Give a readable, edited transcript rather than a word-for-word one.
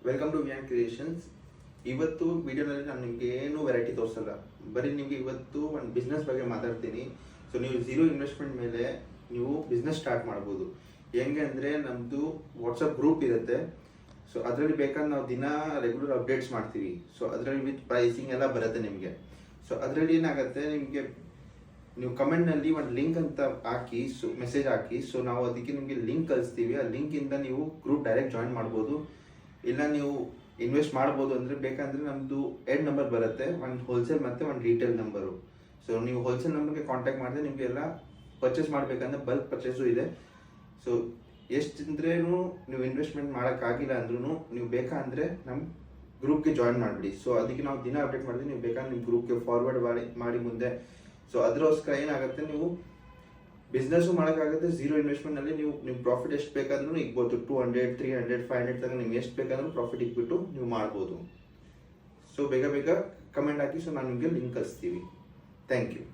Welcome to ವಿಯಾನ್ creations. ಇವತ್ತು ವಿಡಿಯೋನಲ್ಲಿ ನಾನು ನಿಮಗೆ ಏನು ವೆರೈಟಿ ತೋರಿಸಲ್ಲ, ಬರೀ ನಿಮಗೆ ಇವತ್ತು ಒಂದು ಬಿಸ್ನೆಸ್ ಬಗ್ಗೆ ಮಾತಾಡ್ತೀನಿ. ಸೊ ನೀವು ಝೀರೋ ಇನ್ವೆಸ್ಟ್ಮೆಂಟ್ ಮೇಲೆ ನೀವು ಬಿಸ್ನೆಸ್ ಸ್ಟಾರ್ಟ್ ಮಾಡ್ಬೋದು. ಹೆಂಗೆ ಅಂದರೆ ನಮ್ಮದು ವಾಟ್ಸಪ್ ಗ್ರೂಪ್ ಇರುತ್ತೆ. ಸೊ ಅದರಲ್ಲಿ ಬೇಕಾದ್ರೆ ನಾವು ದಿನ ರೆಗ್ಯುಲರ್ ಅಪ್ಡೇಟ್ಸ್ ಮಾಡ್ತೀವಿ. ಸೊ ಅದರಲ್ಲಿ ವಿತ್ ಪ್ರೈಸಿಂಗ್ ಎಲ್ಲ ಬರುತ್ತೆ ನಿಮಗೆ. ಸೊ ಅದರಲ್ಲಿ ಏನಾಗುತ್ತೆ, ನಿಮಗೆ ನೀವು ಕಮೆಂಟ್ನಲ್ಲಿ ಒಂದು ಲಿಂಕ್ ಅಂತ ಹಾಕಿ, ಮೆಸೇಜ್ ಹಾಕಿ. ಸೊ ನಾವು ಅದಕ್ಕೆ ನಿಮಗೆ ಲಿಂಕ್ ಕಳಿಸ್ತೀವಿ. ಆ ಲಿಂಕಿಂದ ನೀವು ಗ್ರೂಪ್ ಡೈರೆಕ್ಟ್ ಜಾಯಿನ್ ಮಾಡ್ಬೋದು. ಇಲ್ಲ ನೀವು ಇನ್ವೆಸ್ಟ್ ಮಾಡ್ಬೋದು ಅಂದರೆ ಬೇಕಂದರೆ ನಮ್ಮದು 2 ನಂಬರ್ ಬರುತ್ತೆ, ಒಂದು ಹೋಲ್ಸೇಲ್ ಮತ್ತು ಒಂದು ರೀಟೇಲ್ ನಂಬರು. ಸೊ ನೀವು ಹೋಲ್ಸೇಲ್ ನಂಬರ್ಗೆ ಕಾಂಟ್ಯಾಕ್ಟ್ ಮಾಡಿದ್ರೆ ನಿಮಗೆ ಎಲ್ಲ ಪರ್ಚೇಸ್ ಮಾಡಬೇಕಂದ್ರೆ ಬಲ್ಕ್ ಪರ್ಚೇಸು ಇದೆ. ಸೊ ಎಷ್ಟಿದ್ರೂ ನೀವು ಇನ್ವೆಸ್ಟ್ಮೆಂಟ್ ಮಾಡೋಕ್ಕಾಗಿಲ್ಲ ಅಂದ್ರೂ ನೀವು ಬೇಕಂದರೆ ನಮ್ಮ ಗ್ರೂಪ್ಗೆ ಜಾಯಿನ್ ಮಾಡಿಬಿಡಿ. ಸೊ ಅದಕ್ಕೆ ನಾವು ದಿನ ಅಪ್ಡೇಟ್ ಮಾಡಿದ್ವಿ, ನೀವು ಬೇಕಂದ್ರೆ ನಿಮ್ಮ ಗ್ರೂಪ್ಗೆ ಫಾರ್ವರ್ಡ್ ಮಾಡಿ ಮುಂದೆ. ಸೊ ಅದಕ್ಕೋಸ್ಕರ ಏನಾಗುತ್ತೆ, ನೀವು ಬಿಸ್ನೆಸ್ಸು ಮಾಡೋಕ್ಕಾಗುತ್ತೆ. ಝೀರೋ ಇನ್ವೆಸ್ಟ್ಮೆಂಟ್ನಲ್ಲಿ ನೀವು ಪ್ರಾಫಿಟ್ ಎಷ್ಟು ಬೇಕಾದ್ರೂ ಇಗ್ಬೋದು. 200, 300, 500 ತನಕ ನಿಮ್ಗೆ ಎಷ್ಟು ಬೇಕಾದ್ರೂ ಪ್ರಾಫಿಟ್ ಇಕ್ಬಿಟ್ಟು ನೀವು ಮಾಡ್ಬೋದು. ಸೊ ಬೇಗ ಕಮೆಂಟ್ ಹಾಕಿ. ಸೊ ನಾನು ನಿಮಗೆ ಲಿಂಕ್ ಕಳಿಸ್ತೀವಿ. Thank you.